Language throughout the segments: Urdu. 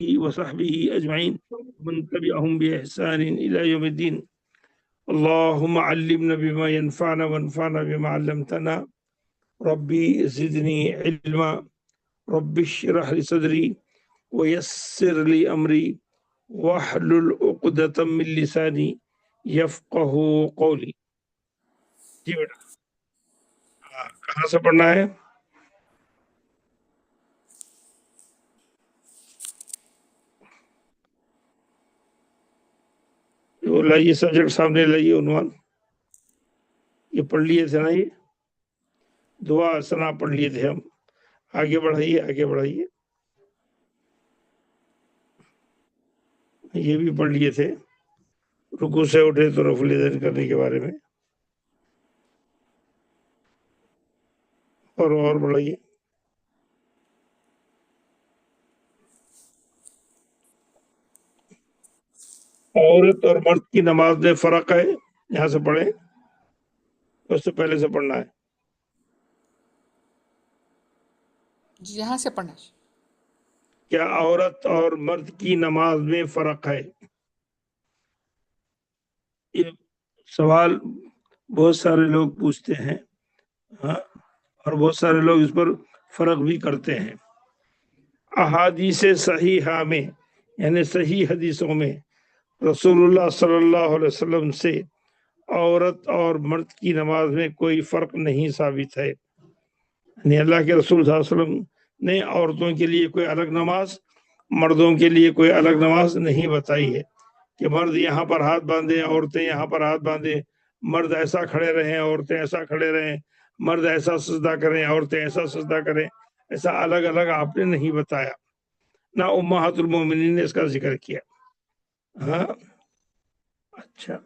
وصحبه أجمعين ومن تبعهم بإحسان إلى يوم الدين. اللهم علمنا بما ينفعنا وانفعنا بما علمتنا. ربي زدني علما. رب اشرح لي صدري ويسر لي أمري واحلل عقدة من لساني يفقه قولي. جی بیٹا، کہاں سے پڑھنا ہے؟ لائیے سبجیکٹ سامنے لائیے، عنوان یہ پڑھ لیے تھے نا، یہ دعا ثنا پڑھ لیے تھے ہم. آگے بڑھائیے، آگے بڑھائیے. یہ بھی پڑھ لیے تھے، رکوع سے اٹھے تو رفع الیدین کرنے کے بارے میں. اور بڑھائیے. عورت اور مرد کی نماز میں فرق ہے، یہاں سے پڑھیں، اس سے پہلے سے پڑھنا ہے. جی یہاں سے پڑھنا ہے. کیا عورت اور مرد کی نماز میں فرق ہے؟ یہ سوال بہت سارے لوگ پوچھتے ہیں، ہاں، اور بہت سارے لوگ اس پر فرق بھی کرتے ہیں. احادیث صحیحہ میں یعنی صحیح حدیثوں میں رسول اللہ صلی اللہ علیہ وسلم سے عورت اور مرد کی نماز میں کوئی فرق نہیں ثابت ہے. یعنی اللہ کے رسول صلی اللہ علیہ وسلم نے عورتوں کے لیے کوئی الگ نماز، مردوں کے لیے کوئی الگ نماز نہیں بتائی ہے کہ مرد یہاں پر ہاتھ باندھیں، عورتیں یہاں پر ہاتھ باندھیں، مرد ایسا کھڑے رہیں، عورتیں ایسا کھڑے رہیں، مرد ایسا سجدہ کریں، عورتیں ایسا سجدہ کریں. ایسا الگ الگ آپ نے نہیں بتایا، نہ امہات المومنین نے اس کا ذکر کیا. ہاں اچھا،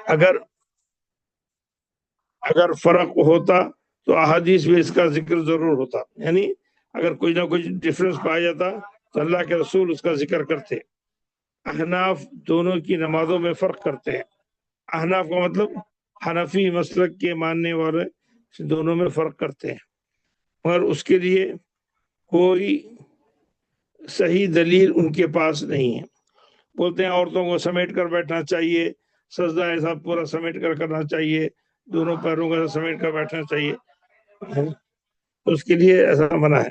اگر فرق ہوتا تو احادیث میں اس کا ذکر ضرور ہوتا. یعنی اگر کچھ نہ کچھ ڈفرنس پایا جاتا تو اللہ کے رسول اس کا ذکر کرتے. احناف دونوں کی نمازوں میں فرق کرتے ہیں. احناف کا مطلب حنفی مسلک کے ماننے والے دونوں میں فرق کرتے ہیں، مگر اس کے لیے کوئی صحیح دلیل ان کے پاس نہیں ہے. بولتے ہیں عورتوں کو سمیٹ کر بیٹھنا چاہیے، سجدہ ایسا پورا سمیٹ کر کرنا چاہیے، دونوں پیروں کا سمیٹ کر بیٹھنا چاہیے. اس کے لیے ایسا منع ہے.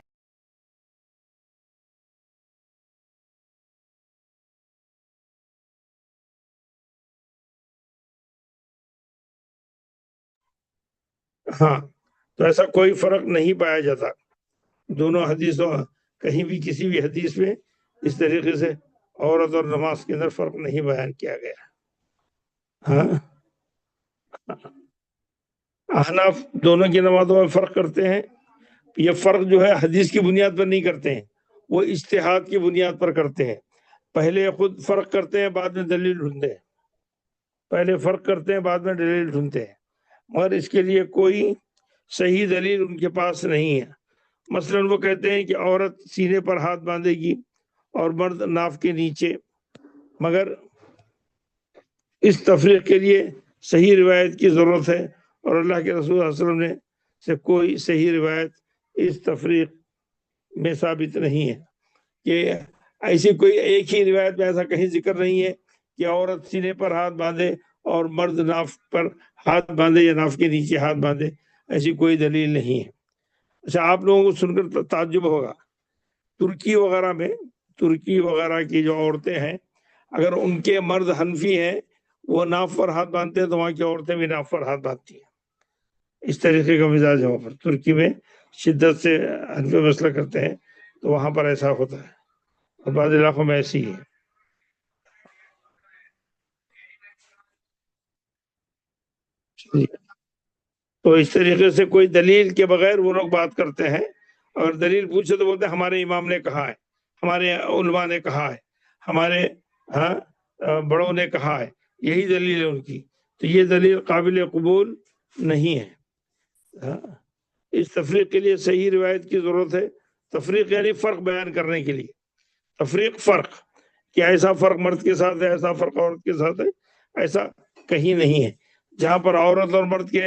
ہاں، تو ایسا کوئی فرق نہیں پایا جاتا دونوں حدیثوں، کہیں بھی کسی بھی حدیث میں اس طریقے سے عورت اور نماز کے اندر فرق نہیں بیان کیا گیا. ہاں، احناف دونوں کی نمازوں میں فرق کرتے ہیں. یہ فرق جو ہے حدیث کی بنیاد پر نہیں کرتے ہیں، وہ اجتہاد کی بنیاد پر کرتے ہیں. پہلے خود فرق کرتے ہیں، بعد میں دلیل ڈھونڈتے ہیں. پہلے فرق کرتے ہیں، بعد میں دلیل ڈھونڈتے ہیں، مگر اس کے لیے کوئی صحیح دلیل ان کے پاس نہیں ہے. مثلا وہ کہتے ہیں کہ عورت سینے پر ہاتھ باندھے گی اور مرد ناف کے نیچے، مگر اس تفریق کے لیے صحیح روایت کی ضرورت ہے، اور اللہ کے رسول صلی اللہ علیہ وسلم نے سے کوئی صحیح روایت اس تفریق میں ثابت نہیں ہے. کہ ایسی کوئی ایک ہی روایت میں ایسا کہیں ذکر نہیں ہے کہ عورت سینے پر ہاتھ باندھے اور مرد ناف پر ہاتھ باندھے یا ناف کے نیچے ہاتھ باندھے. ایسی کوئی دلیل نہیں ہے. اچھا، آپ لوگوں کو سن کر تعجب ہوگا، ترکی وغیرہ کی جو عورتیں ہیں، اگر ان کے مرد حنفی ہیں، وہ ناف پر ہاتھ باندھتے ہیں، تو وہاں کی عورتیں بھی ناف پر ہاتھ باندھتی ہیں. اس طریقے کا مزاج ہے وہاں پر. ترکی میں شدت سے حنفی مسئلہ کرتے ہیں، تو وہاں پر ایسا ہوتا ہے، اور بعض علاقوں میں ایسی ہے. تو اس طریقے سے کوئی دلیل کے بغیر وہ لوگ بات کرتے ہیں. اگر دلیل پوچھے تو بولتے ہیں ہمارے امام نے کہا ہے، ہمارے علماء نے کہا ہے، ہمارے بڑوں نے کہا ہے، یہی دلیل ہے ان کی. تو یہ دلیل قابل قبول نہیں ہے. اس تفریق کے لیے صحیح روایت کی ضرورت ہے. تفریق یعنی فرق بیان کرنے کے لیے. تفریق فرق، کہ ایسا فرق مرد کے ساتھ ہے، ایسا فرق عورت کے ساتھ ہے، ایسا کہیں نہیں ہے. جہاں پر عورت اور مرد کے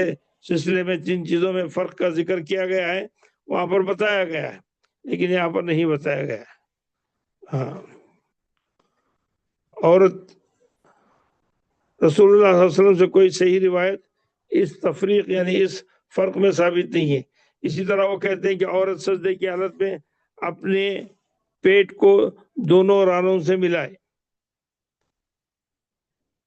سلسلے میں جن چیزوں میں فرق کا ذکر کیا گیا ہے، وہاں پر بتایا گیا ہے لیکن یہاں پر نہیں بتایا گیا. ہاں، عورت رسول اللہ صلی اللہ علیہ وسلم سے کوئی صحیح روایت اس تفریق یعنی اس فرق میں ثابت نہیں ہے. اسی طرح وہ کہتے ہیں کہ عورت سجدے کی حالت میں اپنے پیٹ کو دونوں رانوں سے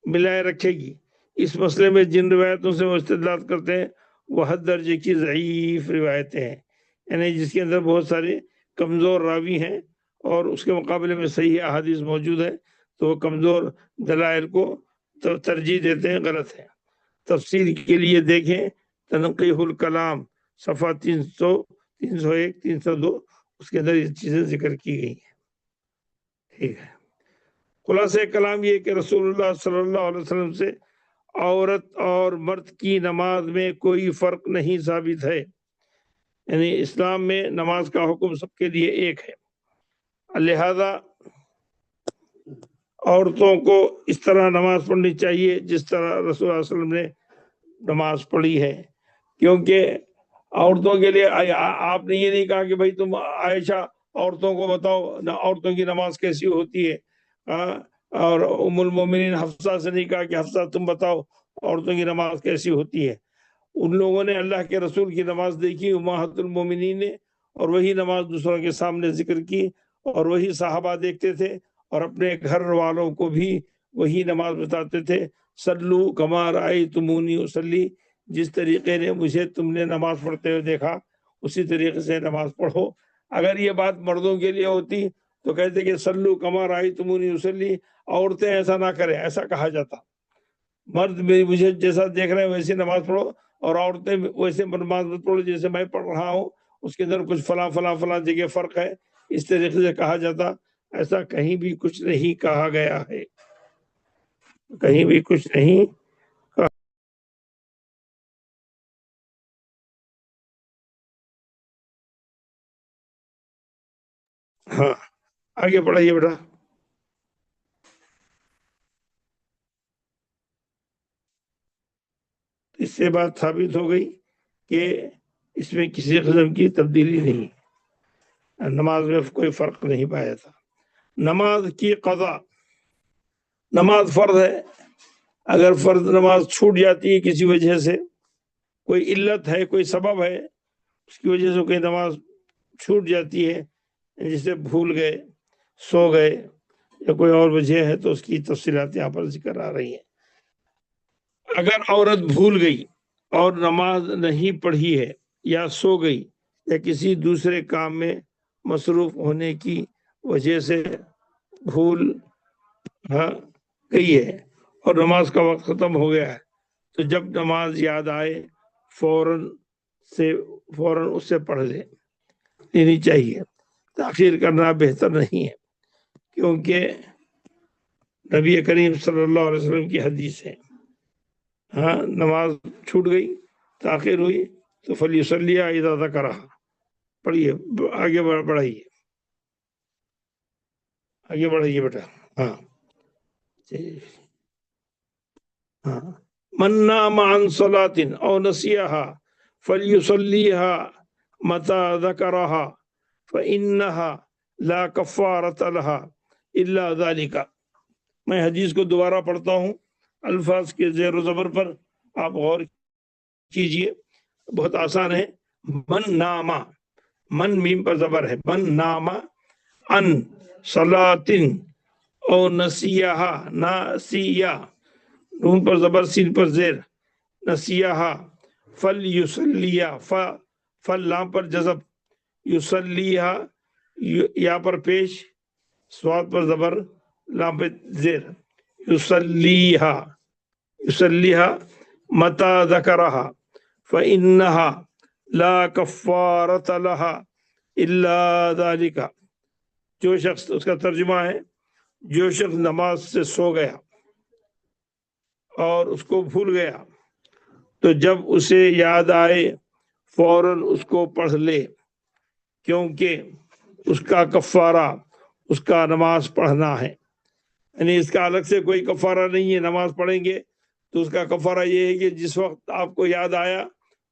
ملائے رکھے گی. اس مسئلے میں جن روایتوں سے وہ استدلال کرتے ہیں وہ حد درجے کی ضعیف روایتیں ہیں، یعنی جس کے اندر بہت سارے کمزور راوی ہیں اور اس کے مقابلے میں صحیح احادیث موجود ہے، تو وہ کمزور دلائل کو ترجیح دیتے ہیں، غلط ہے. تفسیر کے لیے دیکھیں تنقیح الکلام صفحہ 301 302، اس کے اندر یہ چیزیں ذکر کی گئی ہیں. ٹھیک ہے. خلاصہ کلام یہ کہ رسول اللہ صلی اللہ علیہ وسلم سے عورت اور مرد کی نماز میں کوئی فرق نہیں ثابت ہے، یعنی اسلام میں نماز کا حکم سب کے لیے ایک ہے. لہذا عورتوں کو اس طرح نماز پڑھنی چاہیے جس طرح رسول اللہ علیہ وسلم نے نماز پڑھی ہے. کیونکہ عورتوں کے لیے آپ نے یہ نہیں کہا کہ بھائی تم عائشہ عورتوں کو بتاؤ عورتوں کی نماز کیسی ہوتی ہے، اور ام المومنین حفصہ سے نہیں کہا کہ حفصہ تم بتاؤ عورتوں کی نماز کیسی ہوتی ہے. ان لوگوں نے اللہ کے رسول کی نماز دیکھی امہات المومنین نے، اور وہی نماز دوسروں کے سامنے ذکر کی، اور وہی صحابہ دیکھتے تھے اور اپنے گھر والوں کو بھی وہی نماز بتاتے تھے. صلو کما رأیتمونی اصلی، جس طریقے نے مجھے تم نے نماز پڑھتے ہوئے دیکھا اسی طریقے سے نماز پڑھو. اگر یہ بات مردوں کے لیے ہوتی تو کہتے کہ صلو کما رأیتمونی اصلی، عورتیں ایسا نہ کریں، ایسا کہا جاتا. مرد مجھے جیسا دیکھ رہے ہیں ویسے نماز پڑھو، اور عورتیں ویسے نماز پڑھو جیسے میں پڑھ رہا ہوں، اس کے اندر کچھ فلاں فلاں فلاں جگہ فرق ہے، اس طریقے سے کہا جاتا. ایسا کہیں بھی کچھ نہیں کہا گیا ہے، کہیں بھی کچھ نہیں. ہاں آگے پڑھائیے بیٹا. اس سے بات ثابت ہو گئی کہ اس میں کسی قسم کی تبدیلی نہیں، نماز میں کوئی فرق نہیں پایا تھا. نماز کی قضا، نماز فرض ہے، اگر فرض نماز چھوٹ جاتی ہے کسی وجہ سے، کوئی علت ہے کوئی سبب ہے اس کی وجہ سے کوئی نماز چھوٹ جاتی ہے، جسے بھول گئے سو گئے یا کوئی اور وجہ ہے، تو اس کی تفصیلات یہاں پر ذکر آ رہی ہیں. اگر عورت بھول گئی اور نماز نہیں پڑھی ہے یا سو گئی یا کسی دوسرے کام میں مصروف ہونے کی وجہ سے بھول گئی ہے اور نماز کا وقت ختم ہو گیا ہے، تو جب نماز یاد آئے فوراً اس سے پڑھ لینی چاہیے. تاخیر کرنا بہتر نہیں ہے، کیونکہ نبی کریم صلی اللہ علیہ وسلم کی حدیث ہے، نماز چھوٹ گئی تاخیر ہوئی تو فلیصلی اذا ذکرہا. پڑھیے آگے بڑھائیے، آگے بڑھائیے بیٹا. ہاں من نام عن صلاة او نسیہا فلیصلیہا متى ذکرہا فإنہا لا کفارۃ لہا الا ذالک. میں حدیث کو دوبارہ پڑھتا ہوں، الفاظ کے زیر و زبر پر آپ غور کیجئے، بہت آسان ہے. من ناما، من میم پر زبر ہے، من ناما ان صلاۃ او نسیہا، ناسیہ نون پر زبر سین پر زیر، نسیہا فلیصلیہ، فل لام پر جزب، یصلیہا یا پر پیش، سواد پر زبر لام پر زیر، یصلیہا متى ذکرہا فإنہا لا کفارۃ لہا الا ذالک. جو شخص، اس کا ترجمہ ہے، جو شخص نماز سے سو گیا اور اس کو بھول گیا تو جب اسے یاد آئے فوراً اس کو پڑھ لے، کیونکہ اس کا کفارہ اس کا نماز پڑھنا ہے. یعنی اس کا الگ سے کوئی کفارہ نہیں ہے. نماز پڑھیں گے تو اس کا کفارہ یہ ہے کہ جس وقت آپ کو یاد آیا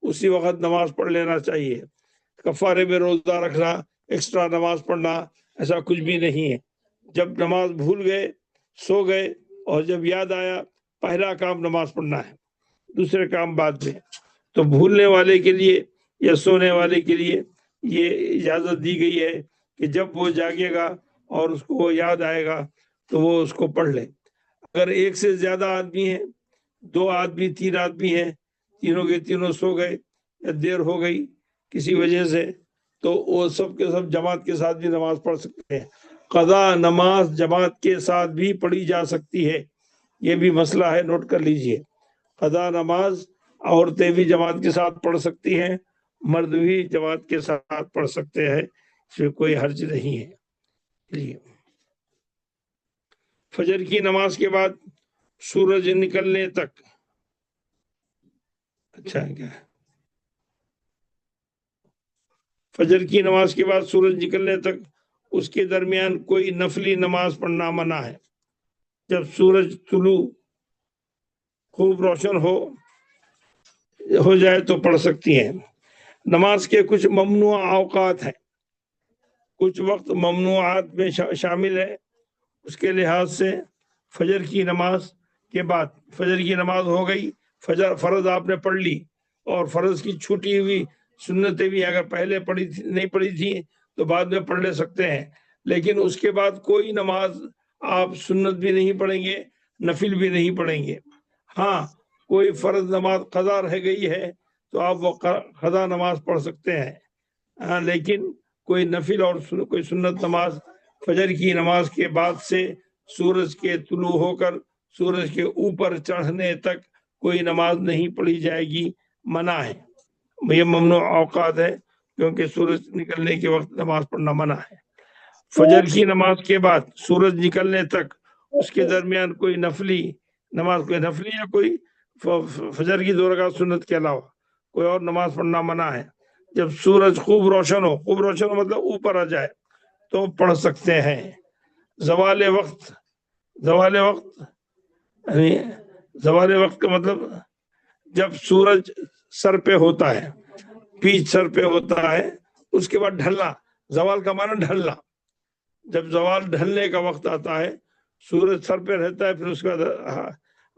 اسی وقت نماز پڑھ لینا چاہیے. کفارے میں روزہ رکھنا ایکسٹرا نماز پڑھنا، ایسا کچھ بھی نہیں ہے۔ جب نماز بھول گئے، سو گئے، اور جب یاد آیا، پہلا کام نماز پڑھنا ہے، دوسرے کام بعد میں۔ تو بھولنے والے کے لیے یا سونے والے کے لیے یہ اجازت دی گئی ہے کہ جب وہ جاگے گا اور اس کو وہ یاد آئے گا تو وہ اس کو پڑھ لے۔ اگر ایک سے زیادہ آدمی ہیں، 2 آدمی 3 آدمی ہیں، تینوں کے تینوں سو گئے یا دیر ہو گئی کسی وجہ سے، تو وہ سب کے سب جماعت کے ساتھ بھی نماز پڑھ سکتے ہیں۔ قضا نماز جماعت کے ساتھ بھی پڑھی جا سکتی ہے، یہ بھی مسئلہ ہے، نوٹ کر لیجئے۔ قضا نماز عورتیں بھی جماعت کے ساتھ پڑھ سکتی ہیں، مرد بھی جماعت کے ساتھ پڑھ سکتے ہیں، اس میں کوئی حرج نہیں ہے۔ فجر کی نماز کے بعد سورج نکلنے تک، اچھا کیا ہے، فجر کی نماز کے بعد سورج نکلنے تک اس کے درمیان کوئی نفلی نماز پڑھنا منع ہے۔ جب سورج طلوع خوب روشن ہو جائے تو پڑھ سکتی ہیں۔ نماز کے کچھ ممنوع اوقات ہیں، کچھ وقت ممنوعات میں شامل ہے۔ اس کے لحاظ سے فجر کی نماز کے بعد، فجر کی نماز ہو گئی، فجر فرض آپ نے پڑھ لی، اور فرض کی چھوٹی ہوئی سنتیں بھی اگر پہلے نہیں پڑھی تھی تو بعد میں پڑھ لے سکتے ہیں، لیکن اس کے بعد کوئی نماز آپ سنت بھی نہیں پڑھیں گے، نفل بھی نہیں پڑھیں گے۔ ہاں، کوئی فرض نماز قضا رہ گئی ہے تو آپ وہ قضا نماز پڑھ سکتے ہیں، لیکن کوئی نفل اور کوئی سنت نماز فجر کی نماز کے بعد سے سورج کے طلوع ہو کر سورج کے اوپر چڑھنے تک کوئی نماز نہیں پڑھی جائے گی، منع ہے۔ یہ ممنوع اوقات ہے، کیونکہ سورج نکلنے کے وقت نماز پڑھنا منع ہے۔ فجر کی نماز کے بعد سورج نکلنے تک اس کے درمیان کوئی نفلی نماز، کوئی نفلی یا کوئی فجر کی 2 رکعت سنت کے علاوہ کوئی اور نماز پڑھنا منع ہے۔ جب سورج خوب روشن ہو مطلب اوپر آ جائے تو پڑھ سکتے ہیں۔ زوال وقت کا مطلب جب سورج سر پہ ہوتا ہے، پیچ سر پہ ہوتا ہے، اس کے بعد ڈھلنا، زوال کا معنی ڈھلنا، جب زوال ڈھلنے کا وقت آتا ہے، سورج سر پہ رہتا ہے، پھر اس کے بعد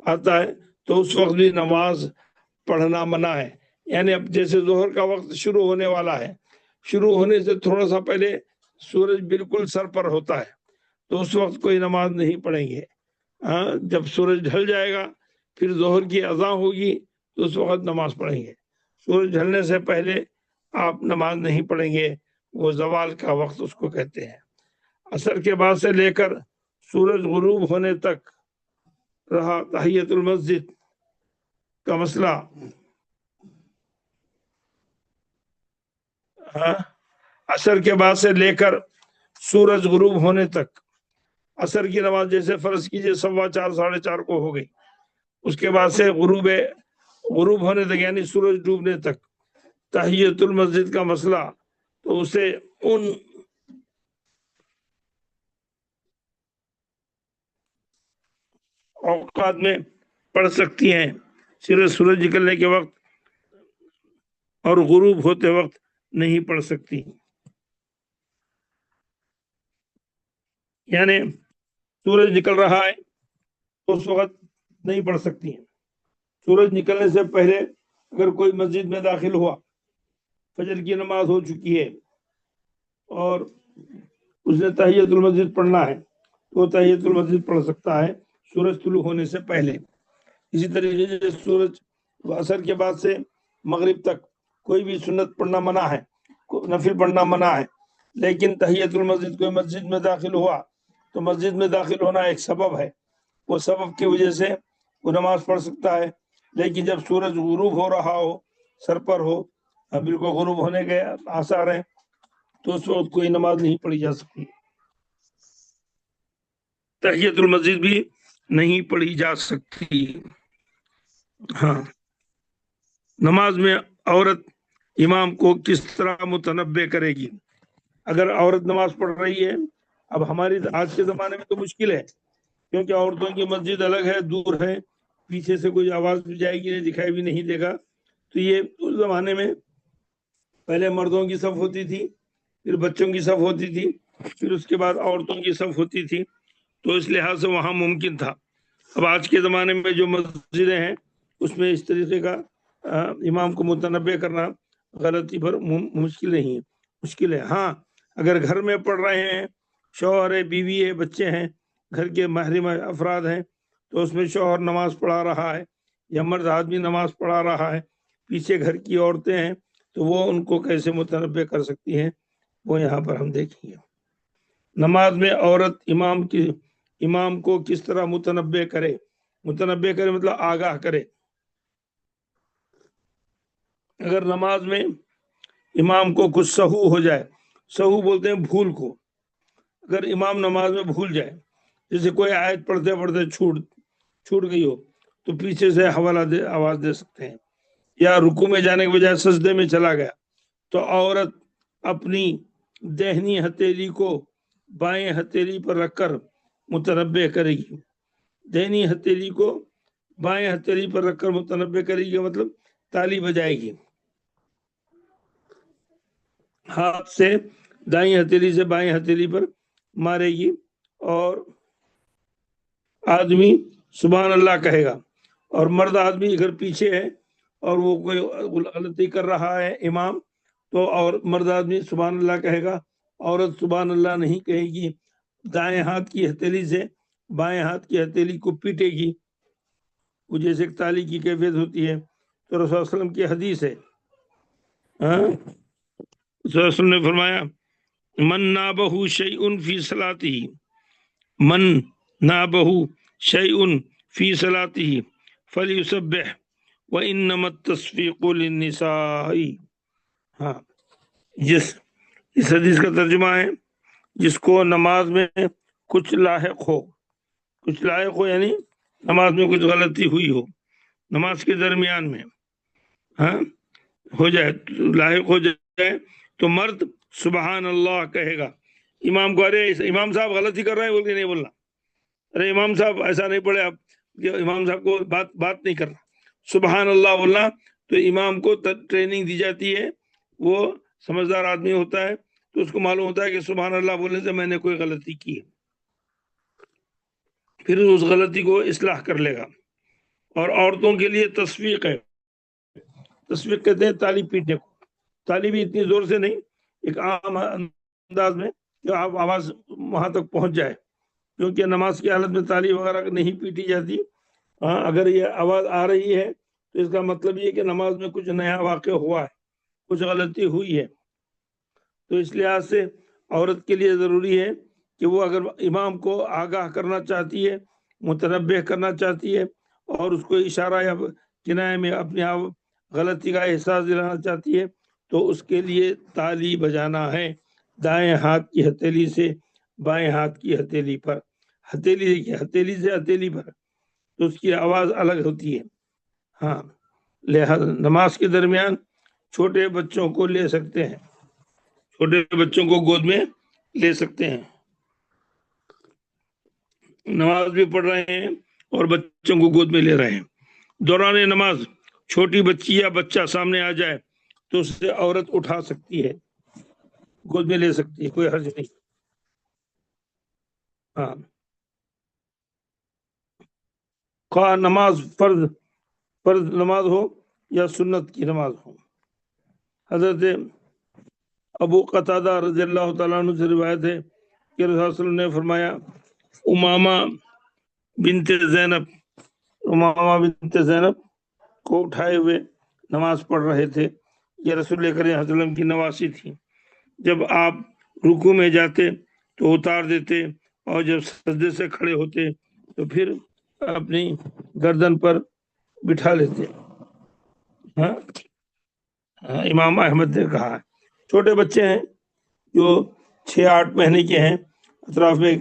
آتا ہے، تو اس وقت بھی نماز پڑھنا منع ہے۔ یعنی اب جیسے ظہر کا وقت شروع ہونے والا ہے، شروع ہونے سے تھوڑا سا پہلے سورج بالکل سر پر ہوتا ہے، تو اس وقت کوئی نماز نہیں پڑھیں گے۔ جب سورج ڈھل جائے گا، پھر ظہر کی اذان ہوگی تو اس وقت نماز پڑھیں گے۔ سورج ڈھلنے سے پہلے آپ نماز نہیں پڑھیں گے، وہ زوال کا وقت اس کو کہتے ہیں۔ عصر کے بعد سے لے کر سورج غروب ہونے تک رہا تحیت المسجد کا مسئلہ۔ عصر کے بعد سے لے کر سورج غروب ہونے تک، عصر کی نماز جیسے فرض کیجئے 4:15 ساڑھے 4 کو ہو گئی، اس کے بعد سے غروب ہونے تک یعنی سورج ڈوبنے تک تحیت المسجد کا مسئلہ، تو اسے ان اوقات میں پڑھ سکتی ہیں، صرف سورج نکلنے کے وقت اور غروب ہوتے وقت نہیں پڑھ سکتی۔ یعنی سورج نکل رہا ہے تو اس وقت نہیں پڑھ سکتی ہیں۔ سورج نکلنے سے پہلے اگر کوئی مسجد میں داخل ہوا، فجر کی نماز ہو چکی ہے اور اس نے تحیت المسجد پڑھنا ہے تو وہ تحیت المسجد پڑھ سکتا ہے سورج طلوع ہونے سے پہلے۔ اسی طریقے سے سورج عصر کے بعد سے مغرب تک کوئی بھی سنت پڑھنا منع ہے، نفل پڑھنا منع ہے، لیکن تحیت المسجد کوئی مسجد میں داخل ہوا تو مسجد میں داخل ہونا ایک سبب ہے، وہ سبب کی وجہ سے وہ نماز پڑھ سکتا ہے۔ لیکن جب سورج غروب ہو رہا ہو، سر پر ہو، بالکل غروب ہونے کے آثار ہیں، تو اس وقت کوئی نماز نہیں پڑھی جا سکتی، تحیت المسجد بھی نہیں پڑھی جا سکتی۔ ہاں، نماز میں عورت امام کو کس طرح متنبع کرے گی؟ اگر عورت نماز پڑھ رہی ہے، اب ہماری آج کے زمانے میں تو مشکل ہے، کیونکہ عورتوں کی مسجد الگ ہے، دور ہے، پیچھے سے کوئی آواز بھی جائے گی نہیں، دکھائی بھی نہیں دے گا، تو یہ اس زمانے میں پہلے مردوں کی صف ہوتی تھی، پھر بچوں کی صف ہوتی تھی، پھر اس کے بعد عورتوں کی صف ہوتی تھی، تو اس لحاظ سے وہاں ممکن تھا۔ اب آج کے زمانے میں جو مسجدیں ہیں اس میں اس طریقے کا امام کو متنبع کرنا غلطی پر مشکل نہیں ہے، مشکل ہے۔ ہاں اگر گھر میں پڑھ رہے ہیں، شوہر ہے، بیوی ہے، بچے ہیں، گھر کے محرم افراد ہیں، تو اس میں شوہر نماز پڑھا رہا ہے یا مرد آدمی نماز پڑھا رہا ہے، پیچھے گھر کی عورتیں ہیں، تو وہ ان کو کیسے متنبع کر سکتی ہیں، وہ یہاں پر ہم دیکھیں گے۔ نماز میں عورت امام کو کس طرح متنبع کرے مطلب آگاہ کرے۔ اگر نماز میں امام کو کچھ سہو ہو جائے، سہو بولتے ہیں بھول کو، اگر امام نماز میں بھول جائے، جیسے کوئی آیت پڑھتے پڑھتے چھوٹ گئی ہو، تو پیچھے سے آواز دے سکتے ہیں، یا رکوع میں جانے کے بجائے سجدے میں چلا گیا، تو عورت اپنی دہنی ہتھیلی کو بائیں ہتھیلی پر رکھ کر متنبع کرے گی۔ دہنی ہتھیلی کو بائیں ہتھیلی پر رکھ کر متنبع کرے گی مطلب تالی بجائے گی، ہاتھ سے دائیں ہتھیلی سے بائیں ہتھیلی پر مارے گی، اور آدمی سبحان اللہ کہے گا، اور مرد آدمی اگر پیچھے ہے اور وہ کوئی غلطی کر رہا ہے امام، تو اور مرد آدمی سبحان اللہ کہے گا، عورت سبحان اللہ نہیں کہے گی، دائیں ہاتھ کی ہتھیلی سے بائیں ہاتھ کی ہتھیلی کو پیٹے گی، وہ جیسے ایک تالی کی کیفیت ہوتی ہے۔ تو رسول صلی اللہ علیہ وسلم کی حدیث ہے، رسول صلی اللہ علیہ وسلم نے فرمایا من نابہ شیء فی صلاتہ، من نابہ شیء فی صلاتہ فلیسبح وانما التصفیق للنساء۔ ہاں اس حدیث کا ترجمہ ہے جس کو نماز میں کچھ لاحق ہو یعنی نماز میں کچھ غلطی ہوئی ہو، نماز کے درمیان میں ہو جائے، لاحق ہو جائے، تو مرد سبحان اللہ کہے گا، امام کو ارے امام صاحب غلطی کر رہے ہیں بول کے نہیں بولنا، ارے امام صاحب ایسا نہیں پڑھے آپ، امام صاحب کو بات نہیں کرنا، سبحان اللہ بولنا۔ تو امام کو ٹریننگ دی جاتی ہے، وہ سمجھدار آدمی ہوتا ہے، تو اس کو معلوم ہوتا ہے کہ سبحان اللہ بولنے سے میں نے کوئی غلطی کی ہے، پھر اس غلطی کو اصلاح کر لے گا۔ اور عورتوں کے لیے تصفیق ہے، تصفیق کہتے ہیں تالی پیٹنے کو، تالی بھی اتنی زور سے نہیں، ایک عام انداز میں جو آپ آواز وہاں تک پہنچ جائے، کیونکہ نماز کی حالت میں تالی وغیرہ نہیں پیٹی جاتی۔ اگر یہ آواز آ رہی ہے تو اس کا مطلب یہ کہ نماز میں کچھ نیا واقع ہوا ہے، کچھ غلطی ہوئی ہے۔ تو اس لحاظ سے عورت کے لیے ضروری ہے کہ وہ اگر امام کو آگاہ کرنا چاہتی ہے، متنبہ کرنا چاہتی ہے، اور اس کو اشارہ یا کنایہ میں اپنے آپ غلطی کا احساس دلانا چاہتی ہے، تو اس کے لیے تالی بجانا ہے، دائیں ہاتھ کی ہتھیلی سے بائیں ہاتھ کی ہتھیلی پر، ہتھیلی سے ہتھیلی پر، تو اس کی آواز الگ ہوتی ہے۔ ہاں لہذا نماز کے درمیان چھوٹے بچوں کو لے سکتے ہیں، چھوٹے بچوں کو گود میں لے سکتے ہیں، نماز بھی پڑھ رہے ہیں اور بچوں کو گود میں لے رہے ہیں۔ دوران نماز چھوٹی بچی یا بچہ سامنے آ جائے تو اس سے عورت اٹھا سکتی ہے، گود میں لے سکتی ہے، کوئی حرج نہیں۔ ہاں خواہ نماز فرض نماز ہو یا سنت کی نماز ہو۔ حضرت ابو قتادہ رضی اللہ تعالیٰ عنہ سے روایت ہے کہ رسول اللہ صلی اللہ علیہ وسلم نے فرمایا، امامہ بنت زینب کو اٹھائے ہوئے نماز پڑھ رہے تھے، یہ رسول کریم صلی اللہ علیہ وسلم کی نواسی تھی، جب آپ رکوع میں جاتے تو اتار دیتے، اور جب سجدے سے کھڑے ہوتے تو پھر اپنی گردن پر بٹھا لیتے۔ امام احمد نے کہا ہے چھوٹے بچے ہیں جو 6-8 مہینے کے ہیں، اطراف میں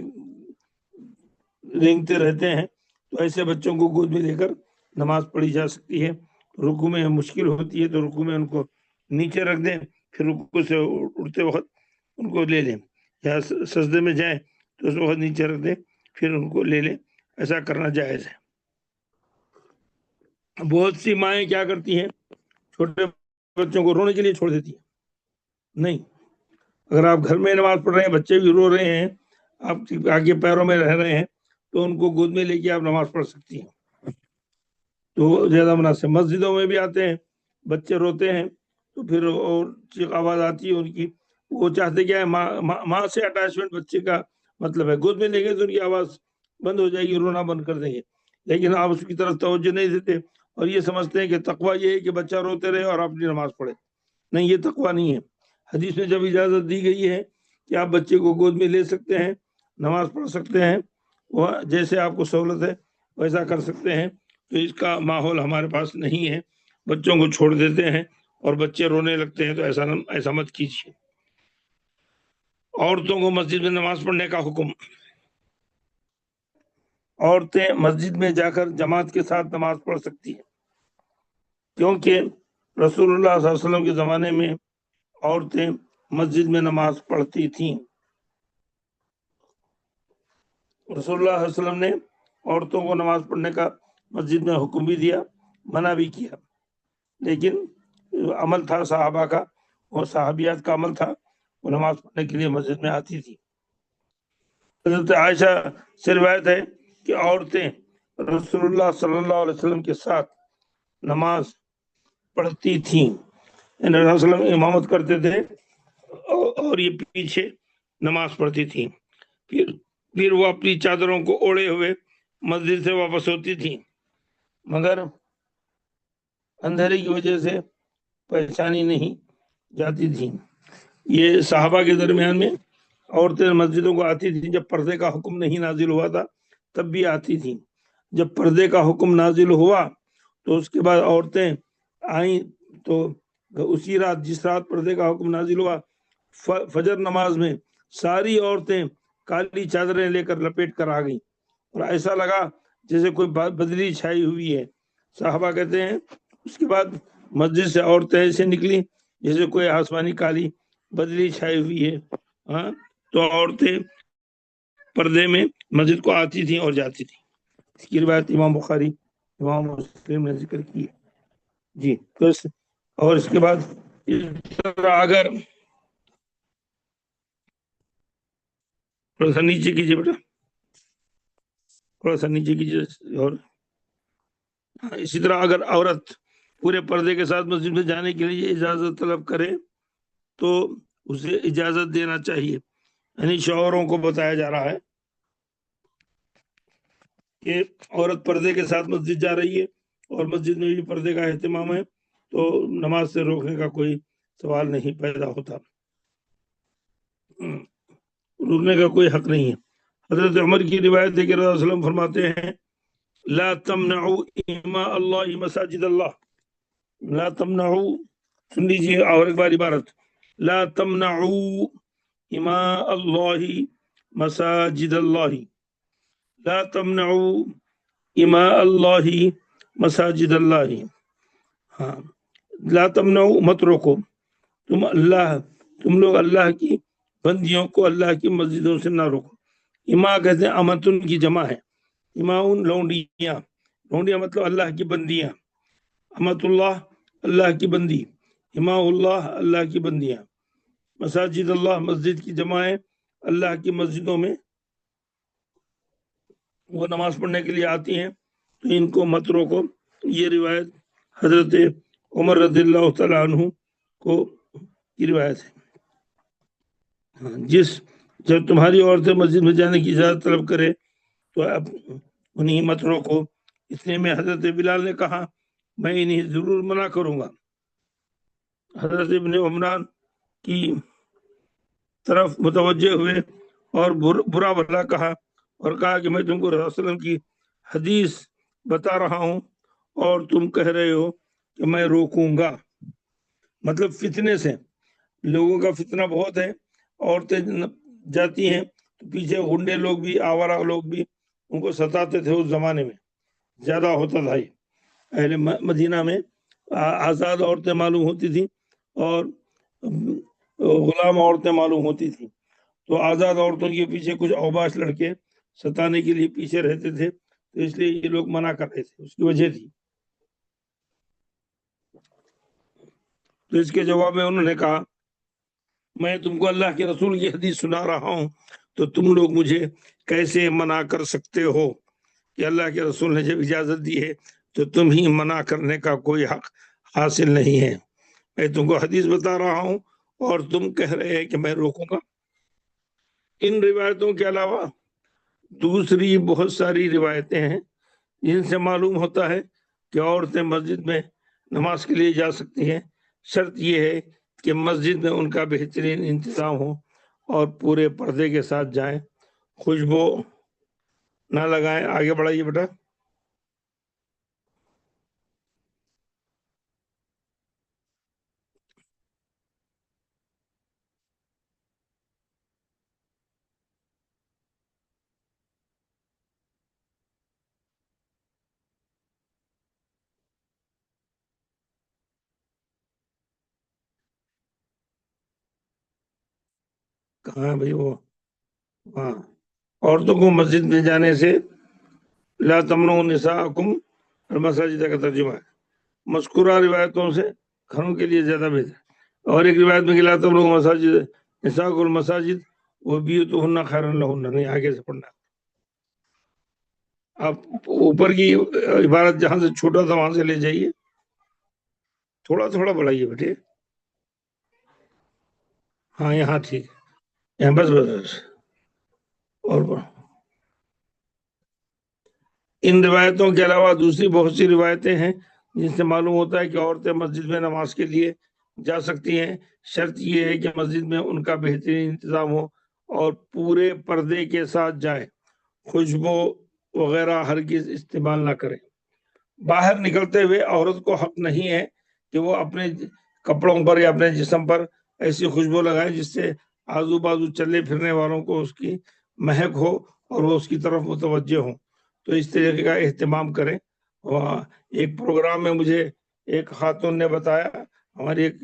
رینگتے رہتے ہیں، تو ایسے بچوں کو گود میں لے کر نماز پڑھی جا سکتی ہے۔ رکوع میں مشکل ہوتی ہے تو رکوع میں ان کو نیچے رکھ دیں، پھر رکوع سے اٹھتے وقت ان کو لے لیں، یا سجدے میں جائیں تو اس وقت نیچے رکھ دیں پھر ان کو لے لیں، ایسا کرنا جائز ہے۔ بہت سی مائیں کیا کرتی ہیں، چھوٹے بچوں کو رونے کے لیے چھوڑ دیتی ہیں، نہیں، اگر آپ گھر میں نماز پڑھ رہے ہیں، بچے بھی رو رہے ہیں، آپ آگے پیروں میں رہ رہے ہیں، تو ان کو گود میں لے کے آپ نماز پڑھ سکتی ہیں، تو زیادہ مناسب۔ مسجدوں میں بھی آتے ہیں بچے روتے ہیں تو پھر اور چیخ آواز آتی ہے ان کی، وہ چاہتے کیا ہے، ماں سے اٹیچمنٹ بچے کا مطلب ہے، گود میں لے گے تو ان کی آواز بند ہو جائے گی، رونا بند کر دیں گے، لیکن آپ اس کی طرف توجہ نہیں دیتے اور یہ سمجھتے ہیں کہ تقویٰ یہ ہے کہ بچہ روتے رہے اور آپ اپنی نماز پڑھے۔ نہیں، یہ تقویٰ نہیں ہے۔ حدیث میں جب اجازت دی گئی ہے کہ آپ بچے کو گود میں لے سکتے ہیں، نماز پڑھ سکتے ہیں، وہ جیسے آپ کو سہولت ہے ویسا کر سکتے ہیں، تو اس کا ماحول ہمارے پاس نہیں ہے، بچوں کو چھوڑ دیتے ہیں اور بچے رونے لگتے ہیں، تو ایسا مت کیجیے۔ عورتوں کو مسجد میں نماز پڑھنے کا حکم۔ عورتیں مسجد میں جا کر جماعت کے ساتھ نماز پڑھ سکتی ہیں، کیونکہ رسول اللہ صلی اللہ علیہ وسلم کے زمانے میں عورتیں مسجد میں نماز پڑھتی تھیں۔ رسول اللہ صلی اللہ علیہ وسلم نے عورتوں کو نماز پڑھنے کا مسجد میں حکم بھی دیا، منع بھی کیا، لیکن عمل تھا صحابہ کا اور صحابیات کا عمل تھا، وہ نماز پڑھنے کے لیے مسجد میں آتی تھی۔ حضرت عائشہ سے روایت ہے کہ عورتیں رسول اللہ صلی اللہ علیہ وسلم کے ساتھ نماز پڑھتی تھیں، یعنی رسول اللہ علیہ وسلم امامت کرتے تھے اور یہ پیچھے نماز پڑھتی تھیں، پھر وہ اپنی چادروں کو اوڑے ہوئے مسجد سے واپس ہوتی تھیں، مگر اندھیرے کی وجہ سے پہچانی نہیں جاتی تھیں۔ یہ صحابہ کے درمیان میں عورتیں مسجدوں کو آتی تھیں، جب پردے کا حکم نہیں نازل ہوا تھا تب بھی آتی تھیں، جب پردے کا حکم نازل ہوا تو اس کے بعد عورتیں آئیں، تو اسی رات جس رات پردے کا حکم نازل ہوا، فجر نماز میں ساری عورتیں کالی چادریں لے کر لپیٹ کر آ گئیں، اور ایسا لگا جیسے کوئی بدلی چھائی ہوئی ہے۔ صحابہ کہتے ہیں اس کے بعد مسجد سے عورتیں ایسے نکلی جیسے کوئی آسمانی کالی بدلی چھائی ہوئی ہے، ہاں، تو عورتیں پردے میں مسجد کو آتی تھیں اور جاتی تھیں۔ اس کی روایت امام بخاری، امام مسلم نے ذکر کی ہے۔ جی، تو اور اس کے بعد اگر تھوڑا سا نیچے کیجیے بیٹا، تھوڑا سا نیچے کیجیے، اور اسی طرح اگر عورت پورے پردے کے ساتھ مسجد میں جانے کے لیے اجازت طلب کرے تو اسے اجازت دینا چاہیے، یعنی شوہروں کو بتایا جا رہا ہے کہ عورت پردے کے ساتھ مسجد جا رہی ہے اور مسجد میں بھی پردے کا اہتمام ہے، تو نماز سے روکنے کا کوئی سوال نہیں پیدا ہوتا، روکنے کا کوئی حق نہیں ہے۔ حضرت عمر کی روایت ہے کہ رسول اللہ صلی اللہ علیہ وسلم فرماتے ہیں لا تمنعوا اماء اللہ مساجد اللہ، لا تمنعوا، سن لیجیے اور ایک بار عبارت، لا تمنعوا اماء اللہ مساجد اللہ، لا تمنعوا اماء اللہ مساجد اللہ، ہاں، لا تمنعوا، مت روکو، تم لوگ اللہ کی بندیوں کو اللہ کی مسجدوں سے نہ روکو۔ اماء کہتے ہیں امتن کی جمع ہے، اماؤن لونڈیاں، لونڈیاں مطلب اللہ کی بندیاں، امت اللہ اللہ کی بندی، اماء اللہ اللہ کی بندیاں، مساجد اللہ مسجد کی جمع ہے، اللہ کی مسجدوں میں وہ نماز پڑھنے کے لیے آتی ہیں، تو ان کو مت روکو۔ یہ روایت حضرت عمر رضی اللہ تعالیٰ عنہ کو کی روایت ہے۔ جب تمہاری عورتیں مسجد میں جانے کی اجازت طلب کرے تو اب انہیں مت روکو، اس لیے میں حضرت بلال نے کہا میں انہیں ضرور منع کروں گا۔ حضرت ابن عمران کی طرف متوجہ ہوئے اور برا بھلا کہا، اور کہا کہ میں تم کو رسول اللہ علیہ وسلم کی حدیث بتا رہا ہوں اور تم کہہ رہے ہو کہ میں روکوں گا، مطلب فتنے سے، لوگوں کا فتنہ بہت ہے، عورتیں جاتی ہیں تو پیچھے غنڈے لوگ بھی، آوارہ لوگ بھی ان کو ستاتے تھے، اس زمانے میں زیادہ ہوتا تھا۔ اہل مدینہ میں آزاد عورتیں معلوم ہوتی تھیں اور غلام عورتیں معلوم ہوتی تھیں، تو آزاد عورتوں کے پیچھے کچھ اوباش لڑکے ستانے کے لیے پیچھے رہتے تھے، تو اس لیے یہ لوگ منع کر رہے تھے، اس کی وجہ تھی۔ تو اس کے جواب میں انہوں نے کہا میں تم کو اللہ کے رسول کی حدیث سنا رہا ہوں تو تم لوگ مجھے کیسے منع کر سکتے ہو کہ اللہ کے رسول نے جب اجازت دی ہے تو تم ہی منع کرنے کا کوئی حق حاصل نہیں ہے. میں تم کو حدیث بتا رہا ہوں اور تم کہہ رہے ہیں کہ میں روکوں گا. ان روایتوں کے علاوہ دوسری بہت ساری روایتیں ہیں جن سے معلوم ہوتا ہے کہ عورتیں مسجد میں نماز کے لیے جا سکتی ہیں. شرط یہ ہے کہ مسجد میں ان کا بہترین انتظام ہو اور پورے پردے کے ساتھ جائیں. خوشبو نہ لگائیں. آگے بڑھائیے بیٹا. کہاں ہے بھائی وہ؟ ہاں. عورتوں کو مسجد میں جانے سے لا تمنعوا نساءکم المساجد کا ترجمہ ہے مذکورہ روایتوں سے گھروں کے لیے زیادہ بہتر. اور ایک روایت میں کہ لا تمنعوا مساجد نساءکم المساجد وبیوتہن خیر لہن. نہیں آگے سے پڑھنا. آپ اوپر کی عبارت جہاں سے چھوٹا تھا وہاں سے لے جائیے. تھوڑا تھوڑا بڑھائیے بیٹے. ہاں یہاں ٹھیک ہے. یہاں بس بس بس. اور ان روایتوں کے علاوہ دوسری بہت سی روایتیں ہیں جن سے معلوم ہوتا ہے کہ عورتیں مسجد میں نماز کے لیے جا سکتی ہیں. شرط یہ ہے کہ مسجد میں ان کا بہترین انتظام ہو اور پورے پردے کے ساتھ جائیں. خوشبو وغیرہ ہرگز استعمال نہ کریں. باہر نکلتے ہوئے عورت کو حق نہیں ہے کہ وہ اپنے کپڑوں پر یا اپنے جسم پر ایسی خوشبو لگائے جس سے آزو بازو چلنے پھرنے والوں کو اس کی مہک ہو اور وہ اس کی طرف متوجہ ہوں. تو اس طریقے کا اہتمام کریں. ایک پروگرام میں مجھے ایک خاتون نے بتایا, ہماری ایک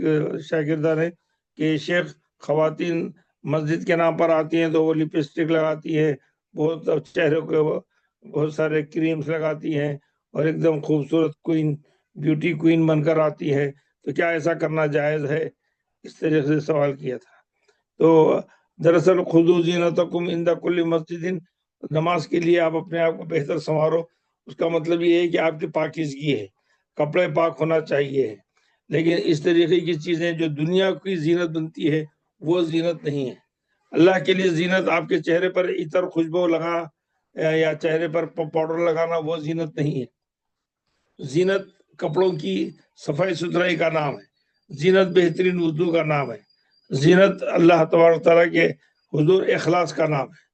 شاگردہ نے, کہ شیخ خواتین مسجد کے نام پر آتی ہیں تو وہ لپسٹک لگاتی ہیں, بہت چہرے کو بہت سارے کریمز لگاتی ہیں اور ایک دم خوبصورت کوئین بیوٹی کوئین بن کر آتی ہے. تو کیا ایسا کرنا جائز ہے؟ اس طریقے سے سوال کیا تھا. تو دراصل خذوا زینتکم عند کل مسجد, نماز کے لیے آپ اپنے آپ کو بہتر سنوارو. اس کا مطلب یہ ہے کہ آپ کی پاکیزگی ہے, کپڑے پاک ہونا چاہیے. لیکن اس طریقے کی چیزیں جو دنیا کی زینت بنتی ہے وہ زینت نہیں ہے. اللہ کے لیے زینت آپ کے چہرے پر عطر خوشبو لگانا یا چہرے پر پاؤڈر لگانا وہ زینت نہیں ہے. زینت کپڑوں کی صفائی ستھرائی کا نام ہے. زینت بہترین وضو کا نام ہے. زینت اللہ تبارک تعالیٰ کے حضور اخلاص کا نام ہے.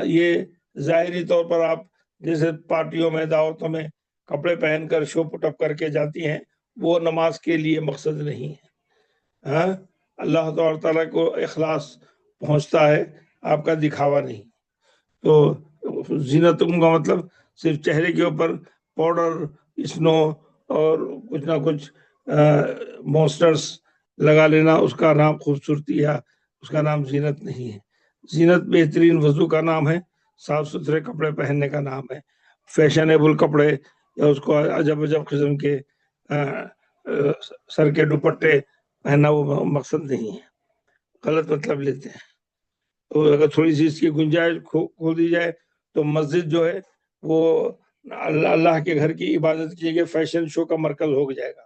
یہ ظاہری طور پر آپ جیسے پارٹیوں میں دعوتوں میں کپڑے پہن کر شو پٹ اپ کر کے جاتی ہیں, وہ نماز کے لیے مقصد نہیں ہے. اللہ تبارک تعالیٰ کو اخلاص پہنچتا ہے, آپ کا دکھاوا نہیں. تو زینتوں کا مطلب صرف چہرے کے اوپر پاؤڈر, اسنو اور کچھ نہ کچھ مونسٹرز لگا لینا, اس کا نام خوبصورتی ہے, اس کا نام زینت نہیں ہے. زینت بہترین وضو کا نام ہے, صاف ستھرے کپڑے پہننے کا نام ہے. فیشنیبل کپڑے یا اس کو عجب عجب قسم کے سر کے دوپٹے پہننا وہ مقصد نہیں ہے. غلط مطلب لیتے ہیں. تو اگر تھوڑی سی اس کی گنجائش کھول دی جائے تو مسجد جو ہے وہ اللہ کے گھر کی عبادت کی جگہ فیشن شو کا مرکز ہو جائے گا.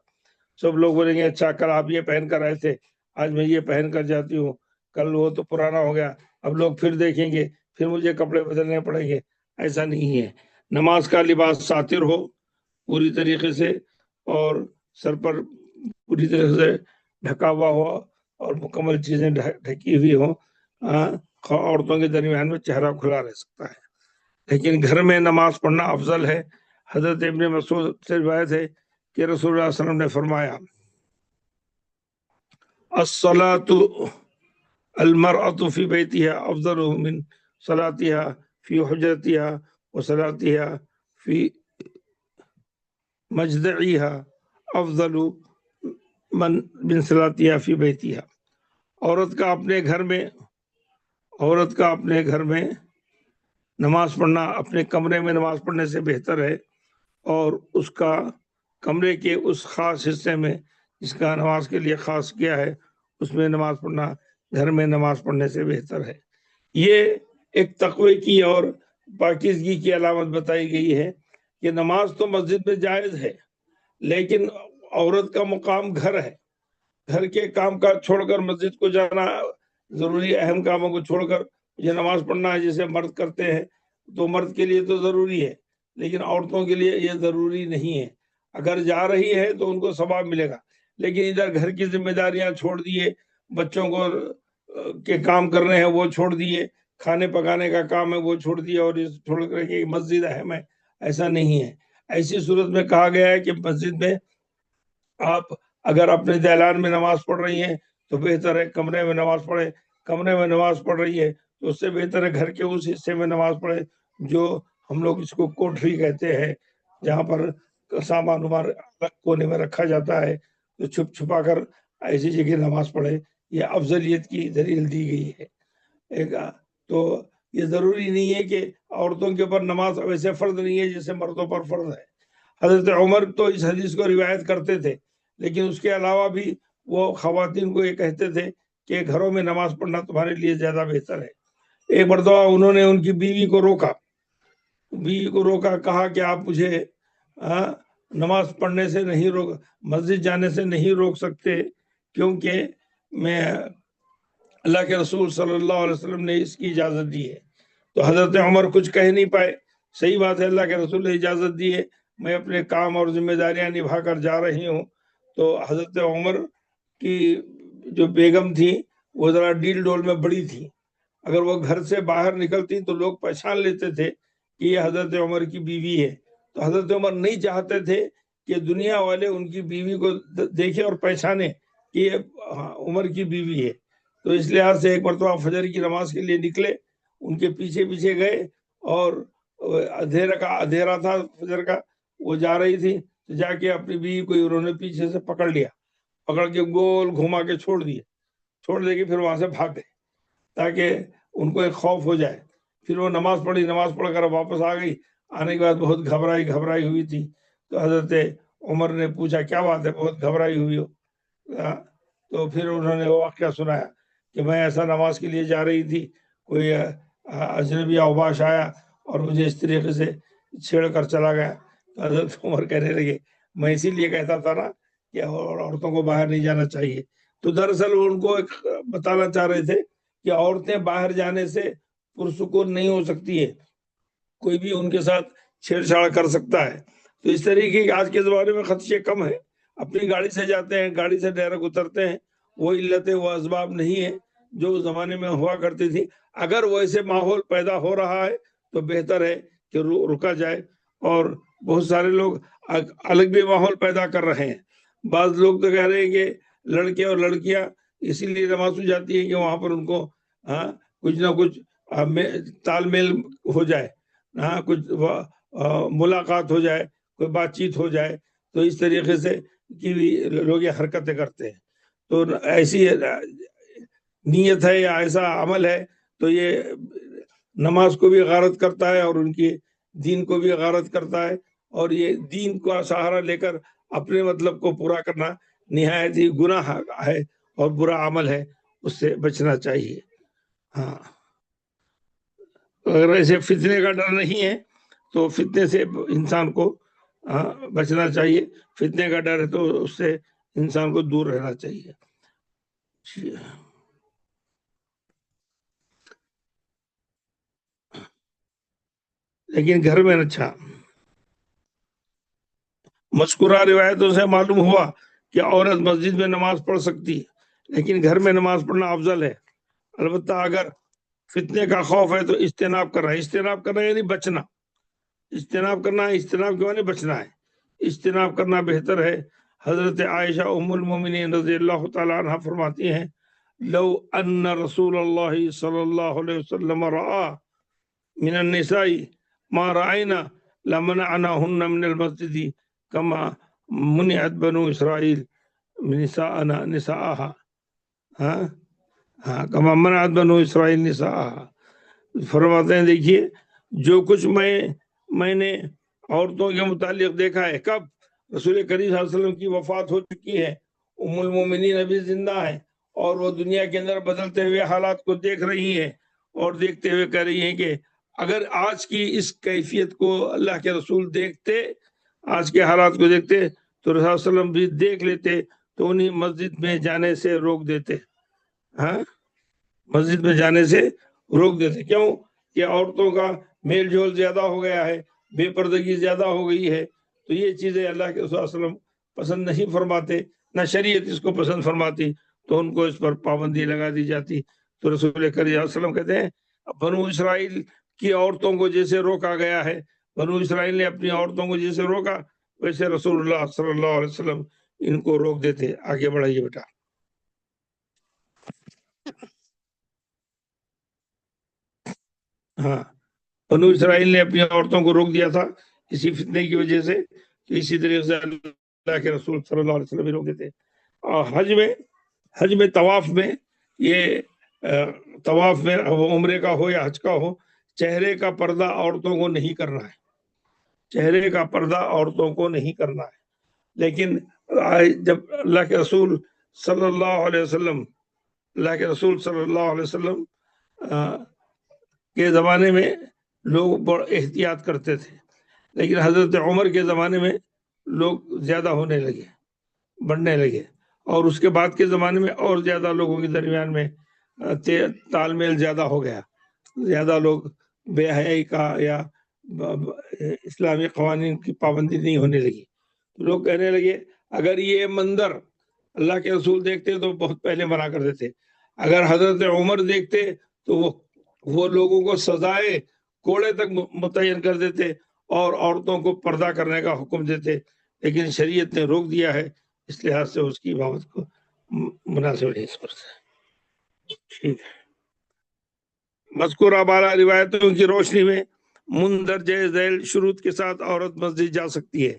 سب لوگ بولیں گے اچھا کل آپ یہ پہن کر آئے تھے, آج میں یہ پہن کر جاتی ہوں, کل وہ تو پرانا ہو گیا, اب لوگ پھر دیکھیں گے, پھر مجھے کپڑے بدلنے پڑیں گے. ایسا نہیں ہے. نماز کا لباس ساتر ہو پوری طریقے سے, اور سر پر پوری طریقے سے ڈھکا ہوا ہو اور مکمل چیزیں ڈھکی ہوئی ہوں. عورتوں کے درمیان میں چہرہ کھلا رہ سکتا ہے, لیکن گھر میں نماز پڑھنا افضل ہے. حضرت ابن مسعود سے روایت ہے کہ رسول اللہ صلی اللہ علیہ وسلم نے فرمایا, الصلاة المرأة في بيتها افضل من صلاتها في حجرتها وصلاتها في مجدعها افضل من صلاتها في بيتها. عورت کا اپنے گھر میں نماز پڑھنا اپنے کمرے میں نماز پڑھنے سے بہتر ہے, اور اس کا کمرے کے اس خاص حصے میں جس کا نماز کے لیے خاص کیا ہے اس میں نماز پڑھنا گھر میں نماز پڑھنے سے بہتر ہے۔ یہ ایک تقوی کی اور پاکیزگی کی علامت بتائی گئی ہے کہ نماز تو مسجد میں جائز ہے، لیکن عورت کا مقام گھر ہے، گھر کے کام کاج چھوڑ کر مسجد کو جانا، ضروری اہم کاموں کو چھوڑ کر یہ نماز پڑھنا ہے جسے مرد کرتے ہیں، تو مرد کے لیے تو ضروری ہے، لیکن عورتوں کے لیے یہ ضروری نہیں ہے۔ اگر جا رہی ہے تو ان کو ثواب ملے گا، لیکن ادھر گھر کی ذمہ داریاں چھوڑ دیے، بچوں کو کے کام کرنے ہیں وہ چھوڑ دیے، کھانے پکانے کا کام ہے وہ چھوڑ دیا، اور اس چھوڑ کر کے مسجد اہم ہے، ایسا نہیں ہے۔ ایسی صورت میں کہا گیا ہے کہ مسجد میں آپ اگر اپنے دہلان میں نماز پڑھ رہی ہیں تو بہتر ہے کمرے میں نماز پڑھیں، کمرے میں نماز پڑھ رہی ہے تو اس سے بہتر ہے گھر کے اس حصے میں نماز پڑھیں جو ہم لوگ اس کو کوٹری کہتے ہیں، جہاں پر سامان الگ کونے میں رکھا جاتا ہے، تو چھپ چھپا کر ایسی جگہ نماز پڑھے، یہ افضلیت کی دلیل دی گئی ہے۔ تو یہ ضروری نہیں ہے کہ عورتوں کے اوپر نماز ویسے فرض نہیں ہے جیسے مردوں پر فرض ہے۔ حضرت عمر تو اس حدیث کو روایت کرتے تھے، لیکن اس کے علاوہ بھی وہ خواتین کو یہ کہتے تھے کہ گھروں میں نماز پڑھنا تمہارے لیے زیادہ بہتر ہے۔ ایک مرتبہ انہوں نے ان کی بیوی کو روکا، کہا کہ آپ مجھے نماز پڑھنے سے نہیں روک، مسجد جانے سے نہیں روک سکتے، کیونکہ میں اللہ کے رسول صلی اللہ علیہ وسلم نے اس کی اجازت دی ہے۔ تو حضرت عمر کچھ کہہ نہیں پائے، صحیح بات ہے، اللہ کے رسول نے اجازت دی ہے، میں اپنے کام اور ذمہ داریاں نبھا کر جا رہی ہوں۔ تو حضرت عمر کی جو بیگم تھی وہ ذرا ڈیل ڈول میں بڑی تھی، اگر وہ گھر سے باہر نکلتی تو لوگ پہچان لیتے تھے کہ یہ حضرت عمر کی بیوی ہے۔ تو حضرت عمر نہیں چاہتے تھے کہ دنیا والے ان کی بیوی کو دیکھیں اور پہچانے کہ یہ عمر کی بیوی ہے۔ تو اس لحاظ سے ایک مرتبہ فجر کی نماز کے لیے نکلے، ان کے پیچھے پیچھے گئے، اور اندھیرا تھا فجر کا، وہ جا رہی تھی، تو جا کے اپنی بیوی کو انہوں نے پیچھے سے پکڑ لیا، پکڑ کے گول گھما کے چھوڑ دے کے پھر وہاں سے بھاگ گئے تاکہ ان کو ایک خوف ہو جائے۔ پھر وہ نماز پڑھ کر واپس آ گئی، آنے کے بعد بہت گھبرائی ہوئی تھی۔ تو حضرت عمر نے پوچھا کیا بات ہے، بہت گھبرائی ہوئی ہو؟ تو پھر انہوں نے وہ واقعہ سنایا کہ میں ایسا نماز کے لیے جا رہی تھی، کوئی اجنبی اوباش آیا اور مجھے اس طریقے سے چھیڑ کر چلا گیا۔ تو حضرت عمر کہنے لگے میں اسی لیے کہتا تھا نا کہ عورتوں کو باہر نہیں جانا چاہیے۔ تو دراصل ان کو ایک بتانا چاہ رہے تھے کہ عورتیں باہر جانے سے پرسکون نہیں ہو سکتی ہے، کوئی بھی ان کے ساتھ چھیڑ چھاڑ کر سکتا ہے۔ تو اس طریقے کی آج کے زمانے میں خدشے کم ہیں، اپنی گاڑی سے جاتے ہیں، گاڑی سے ڈائریکٹ اترتے ہیں، وہ علتیں وہ اسباب نہیں ہیں جو اس زمانے میں ہوا کرتی تھی۔ اگر ویسے ماحول پیدا ہو رہا ہے تو بہتر ہے کہ رکا جائے، اور بہت سارے لوگ الگ بھی ماحول پیدا کر رہے ہیں۔ بعض لوگ تو کہہ رہے ہیں کہ لڑکے اور لڑکیاں اسی لیے نماز میں جاتی ہیں کہ وہاں پر ان کو کچھ نہ کچھ تال میل ہو جائے، کچھ ملاقات ہو جائے، کوئی بات چیت ہو جائے، تو اس طریقے سے کی لوگ یہ حرکتیں کرتے ہیں۔ تو ایسی نیت ہے یا ایسا عمل ہے تو یہ نماز کو بھی غارت کرتا ہے اور ان کی دین کو بھی غارت کرتا ہے، اور یہ دین کا سہارا لے کر اپنے مطلب کو پورا کرنا نہایت ہی گناہ ہے اور برا عمل ہے، اس سے بچنا چاہیے۔ اگر ایسے فتنے کا ڈر نہیں ہے تو فتنے سے انسان کو بچنا چاہیے، فتنے کا ڈر ہے تو اس سے انسان کو دور رہنا چاہیے۔ لیکن گھر میں اچھا مذکورہ روایتوں سے معلوم ہوا کہ عورت مسجد میں نماز پڑھ سکتی ہے، لیکن گھر میں نماز پڑھنا افضل ہے۔ البتہ اگر فتنے کا خوف ہے تو اجتناب کرنا یعنی بچنا، اجتناب کے معنی بچنا ہے، اجتناب کرنا بہتر ہے۔ حضرت عائشہ ام المومنین رضی اللہ تعالی عنہ فرماتی ہیں لو ان رسول اللہ صلی اللہ علیہ وسلم رأى من النساء ما رأينا لمنعناهن من المسجد كما منعت بنو اسرائیل نساءها كما منعت بنو اسرائیل نساءها۔ فرماتے ہیں دیکھیے جو کچھ میں نے عورتوں کے متعلق دیکھا ہے، کب رسول کریم صلی اللہ علیہ وسلم کی وفات ہو چکی ہے، ام المومنین ابھی زندہ ہے، اور وہ دنیا کے اندر بدلتے ہوئے حالات کو دیکھ رہی ہیں اور دیکھتے ہوئے کہہ رہی ہیں کہ اگر آج کی اس کیفیت کو اللہ کے رسول دیکھتے، آج کے حالات کو دیکھتے تو رسول صلی اللہ علیہ وسلم بھی دیکھ لیتے تو انہیں مسجد میں جانے سے روک دیتے. ہاں، مسجد میں جانے سے روک دیتے. کیوں؟ کہ عورتوں کا میل جول زیادہ ہو گیا ہے، بے پردگی زیادہ ہو گئی ہے. تو یہ چیزیں اللہ کے رسول صلی اللہ علیہ وسلم پسند نہیں فرماتے، نہ شریعت اس کو پسند فرماتی، تو ان کو اس پر پابندی لگا دی جاتی. تو رسول کریم صلی اللہ علیہ وسلم کہتے ہیں بنو اسرائیل کی عورتوں کو جیسے روکا گیا ہے، بنو اسرائیل نے اپنی عورتوں کو جیسے روکا، ویسے رسول اللہ صلی اللہ علیہ وسلم ان کو روک دیتے. آگے بڑھائیے بیٹا. ہاں، بنو اسرائیل نے اپنی عورتوں کو روک دیا تھا اسی فتنے کی وجہ سے. تو اسی طریقے سے اللہ کے رسول صلی اللہ علیہ وسلم بھی روک دیتے. اور حج میں طواف میں، یہ طواف میں عمرے کا ہو یا حج کا ہو، چہرے کا پردہ عورتوں کو نہیں کرنا ہے. چہرے کا پردہ عورتوں کو نہیں کرنا ہے. لیکن جب اللہ کے رسول صلی اللہ علیہ وسلم کے زمانے میں لوگ بڑا احتیاط کرتے تھے، لیکن حضرت عمر کے زمانے میں لوگ زیادہ ہونے لگے، بڑھنے لگے. اور اس کے بعد کے زمانے میں اور زیادہ لوگوں کے درمیان میں تال میل زیادہ ہو گیا. زیادہ لوگ بے حیائی کا یا اسلامی قوانین کی پابندی نہیں ہونے لگی. لوگ کہنے لگے اگر یہ منظر اللہ کے رسول دیکھتے تو بہت پہلے منع کر دیتے، اگر حضرت عمر دیکھتے تو وہ لوگوں کو سزائے کوڑے تک متعین کر دیتے اور عورتوں کو پردہ کرنے کا حکم دیتے. لیکن شریعت نے روک دیا ہے، اس لحاظ سے اس کی بابت کو مناسب نہیں سمجھتے. ٹھیک ہے. مذکورہ بالا روایتوں کی روشنی میں مندرجہ ذیل شروط کے ساتھ عورت مسجد جا سکتی ہے.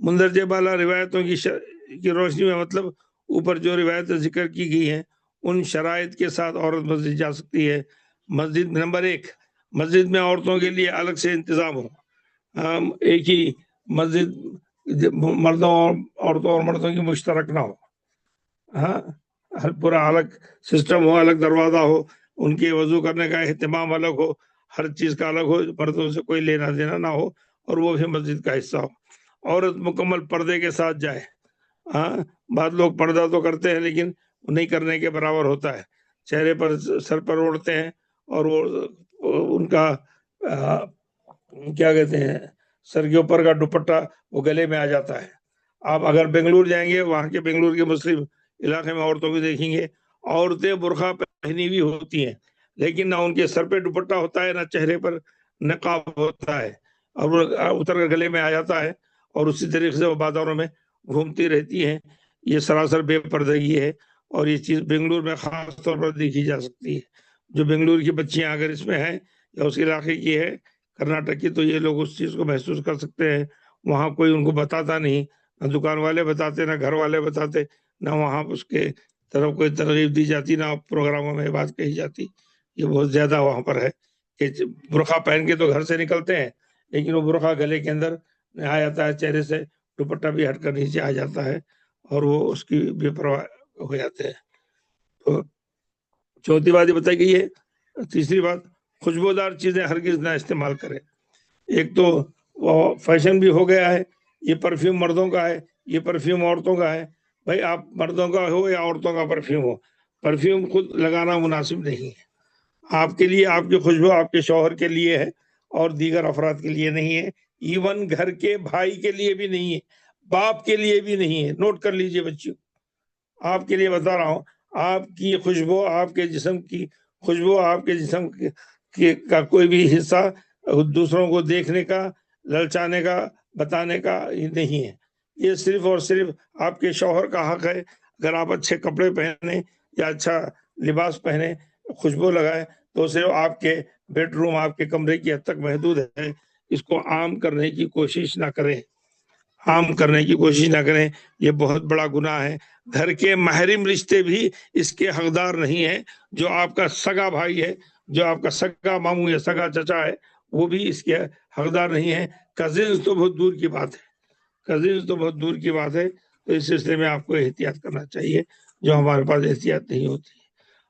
مندرجہ بالا روایتوں کی روشنی میں مطلب اوپر جو روایتیں ذکر کی گئی ہیں ان شرائط کے ساتھ عورت مسجد جا سکتی ہے. مسجد نمبر 1، مسجد میں عورتوں کے لیے الگ سے انتظام ہو. ایک ہی مسجد مردوں اور مردوں کی مشترک نہ ہو. ہاں، پورا الگ سسٹم ہو، الگ دروازہ ہو، ان کے وضو کرنے کا اہتمام الگ ہو، ہر چیز کا الگ ہو، مردوں سے کوئی لینا دینا نہ ہو، اور وہ بھی مسجد کا حصہ ہو. عورت مکمل پردے کے ساتھ جائے. بعض لوگ پردہ تو کرتے ہیں لیکن نہیں کرنے کے برابر ہوتا ہے. چہرے پر سر پر اوڑھتے ہیں اور وہ ان کا کیا کہتے ہیں سر کے اوپر کا دوپٹہ وہ گلے میں آ جاتا ہے. آپ اگر بنگلور جائیں گے، وہاں کے بنگلور کے مسلم علاقے میں عورتوں کو دیکھیں گے، عورتیں برقع پہنی ہوئی ہوتی ہیں لیکن نہ ان کے سر پہ دوپٹہ ہوتا ہے، نہ چہرے پر نقاب ہوتا ہے، اور وہ اتر کر گلے میں آ جاتا ہے اور اسی طریقے سے وہ بازاروں میں گھومتی رہتی ہیں. یہ سراسر بے پردگی ہے اور یہ چیز بنگلور میں خاص طور پر دیکھی جا سکتی ہے. جو بنگلور کی بچیاں اگر اس میں ہیں یا اس علاقے کی ہے کرناٹک کی، تو یہ لوگ اس چیز کو محسوس کر سکتے ہیں. وہاں کوئی ان کو بتاتا نہیں، نہ دکان والے بتاتے، نہ گھر والے بتاتے، نہ وہاں اس کے طرف کوئی ترغیب دی جاتی، نہ پروگراموں میں بات کہی جاتی. یہ بہت زیادہ وہاں پر ہے کہ برقع پہن کے تو گھر سے نکلتے ہیں لیکن وہ برقع گلے کے اندر آ جاتا ہے، چہرے سے دوپٹہ بھی ہٹ کر نیچے آ جاتا ہے اور وہ اس کی بے پرواہ ہو جاتے ہیں. تو چوتھی بات یہ بتائی گئی ہے. تیسری بات، خوشبودار چیزیں ہرگز نہ استعمال کریں. ایک تو وہ فیشن بھی ہو گیا ہے، یہ پرفیوم مردوں کا ہے، یہ پرفیوم عورتوں کا ہے. بھائی آپ مردوں کا ہو یا عورتوں کا پرفیوم ہو، پرفیوم خود لگانا مناسب نہیں ہے. آپ کے لیے، آپ کی خوشبو آپ کے شوہر کے لیے ہے اور دیگر افراد کے لیے نہیں ہے. ایون گھر کے بھائی کے لیے بھی نہیں ہے، باپ کے لیے بھی نہیں ہے. نوٹ کر لیجئے بچیوں، آپ کے لیے بتا رہا ہوں. آپ کی خوشبو، آپ کے جسم کی خوشبو، آپ کے جسم کا کوئی بھی حصہ دوسروں کو دیکھنے کا، للچانے کا، بتانے کا نہیں ہے. یہ صرف اور صرف آپ کے شوہر کا حق ہے. اگر آپ اچھے کپڑے پہنے یا اچھا لباس پہنے، خوشبو لگائے، تو صرف آپ کے بیڈ روم، آپ کے کمرے کی حد تک محدود ہے. اس کو عام کرنے کی کوشش نہ کریں، عام کرنے کی کوشش نہ کریں. یہ بہت بڑا گناہ ہے. گھر کے محرم رشتے بھی اس کے حقدار نہیں ہیں. جو آپ کا سگا بھائی ہے، جو آپ کا سگا ماموں یا سگا چچا ہے، وہ بھی اس کے حقدار نہیں ہیں. کزنز تو بہت دور کی بات ہے، کزنز تو بہت دور کی بات ہے. تو اس سلسلے میں آپ کو احتیاط کرنا چاہیے. جو ہمارے پاس احتیاط نہیں ہوتی.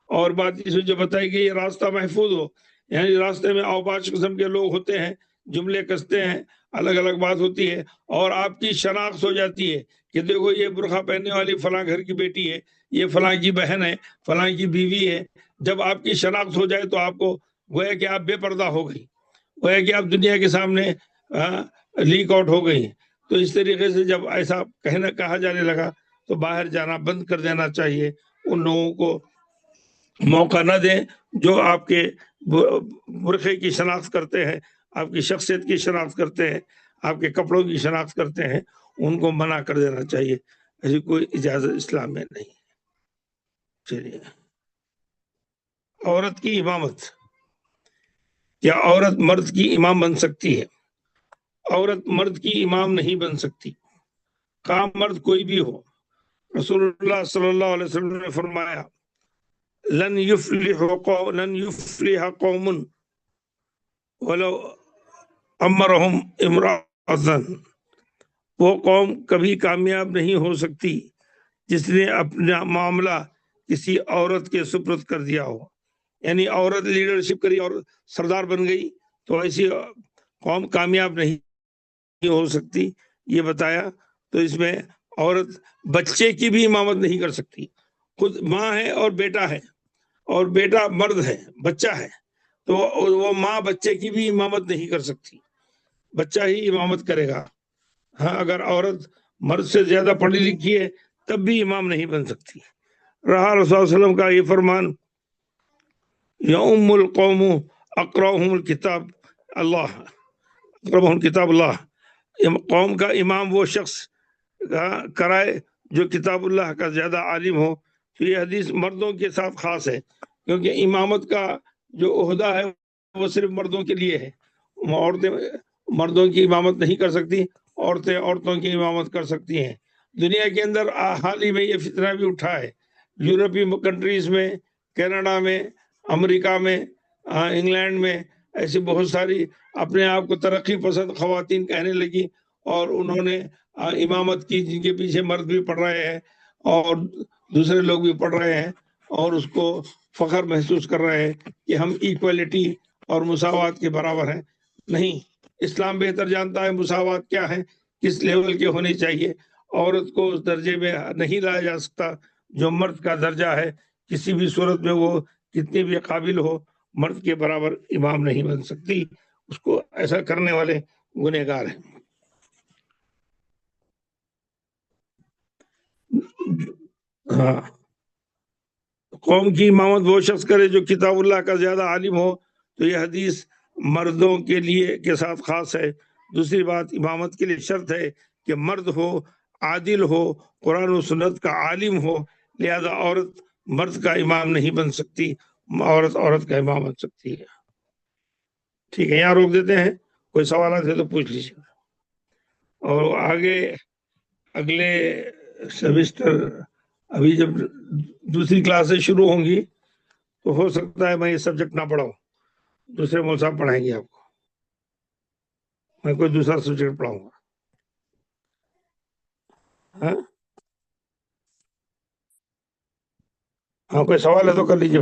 اور بات اس میں جو بتائی کہ یہ راستہ محفوظ ہو، یعنی راستے میں اوباش قسم کے لوگ ہوتے ہیں، جملے کستے ہیں، الگ الگ بات ہوتی ہے، اور آپ کی شناخت ہو جاتی ہے کہ دیکھو یہ برقع پہننے والی فلاں گھر کی بیٹی ہے، یہ فلاں کی بہن ہے، فلاں کی بیوی ہے. جب آپ کی شناخت ہو جائے تو آپ کو گویا کہ آپ بے پردہ ہو گئی، گویا کہ آپ دنیا کے سامنے لیک آؤٹ ہو گئی. تو اس طریقے سے جب ایسا کہا جانے لگا تو باہر جانا بند کر دینا چاہیے. ان لوگوں کو موقع نہ دیں جو آپ کے برقعے کی شناخت کرتے ہیں، آپ کی شخصیت کی شناخت کرتے ہیں، آپ کے کپڑوں کی شناخت کرتے ہیں، ان کو منع کر دینا چاہیے. ایسی کوئی اجازت اسلام میں نہیں. چلیے، عورت کی امامت. کیا عورت مرد کی امام بن سکتی ہے؟ عورت مرد کی امام نہیں بن سکتی، کام مرد کوئی بھی ہو. رسول اللہ صلی اللہ علیہ وسلم نے فرمایا لن يفلح قوم ولو امرهم امرأة، وہ قوم کبھی کامیاب نہیں ہو سکتی جس نے اپنا معاملہ کسی عورت کے سپرد کر دیا ہو. یعنی عورت لیڈرشپ کری اور سردار بن گئی تو ایسی قوم کامیاب نہیں ہو سکتی، یہ بتایا. تو اس میں عورت بچے کی بھی امامت نہیں کر سکتی. خود ماں ہے اور بیٹا ہے، اور بیٹا مرد ہے، بچہ ہے، تو وہ ماں بچے کی بھی امامت نہیں کر سکتی، بچہ ہی امامت کرے گا. ہاں، اگر عورت مرد سے زیادہ پڑھی لکھی ہے تب بھی امام نہیں بن سکتی. رہا رسول صلی اللہ علیہ وسلم کا یہ فرمان یؤم القوم اقرأهم الکتاب اللہ، اقرأهم کتاب اللہ، قوم کا امام وہ شخص کرائے جو کتاب اللہ کا زیادہ عالم ہو. تو یہ حدیث مردوں کے ساتھ خاص ہے، کیونکہ امامت کا جو عہدہ ہے وہ صرف مردوں کے لیے ہے. عورتیں مردوں کی امامت نہیں کر سکتی، عورتیں عورتوں کی امامت کر سکتی ہیں. دنیا کے اندر حال ہی میں یہ فتنہ بھی اٹھا ہے، یورپی کنٹریز میں، کینیڈا میں، امریکہ میں، انگلینڈ میں، ایسی بہت ساری اپنے آپ کو ترقی پسند خواتین کہنے لگی، اور انہوں نے امامت کی، جن کے پیچھے مرد بھی پڑھ رہے ہیں اور دوسرے لوگ بھی پڑھ رہے ہیں، اور اس کو فخر محسوس کر رہے ہیں کہ ہم ایکویلٹی اور مساوات کے برابر ہیں. نہیں، اسلام بہتر جانتا ہے مساوات کیا ہے، کس لیول کے ہونی چاہیے. عورت کو اس درجے میں نہیں لایا جا سکتا جو مرد کا درجہ ہے، کسی بھی صورت میں وہ کتنی بھی قابل ہو، مرد کے برابر امام نہیں بن سکتی. اس کو ایسا کرنے والے گنہگار ہیں. ہاں، قوم کی امامت وہ شخص کرے جو کتاب اللہ کا زیادہ عالم ہو. تو یہ حدیث مردوں کے لیے کے ساتھ خاص ہے. دوسری بات، امامت کے لیے شرط ہے کہ مرد ہو، عادل ہو، قرآن و سنت کا عالم ہو. لہذا عورت مرد کا امام نہیں بن سکتی، عورت کا امام بن سکتی ہے. ٹھیک ہے، یہاں روک دیتے ہیں، کوئی سوالات ہے تو پوچھ لیجیے. اور آگے اگلے سیمسٹر ابھی جب دوسری کلاسیں شروع ہوں گی تو ہو سکتا ہے میں یہ سبجیکٹ نہ پڑھاؤں، دوسرے مول صاحب پڑھائیں گے آپ کو، میں کوئی دوسرا سبجیکٹ پڑھاؤں گا. ہاں، کوئی سوال ہے تو کر لیجیے.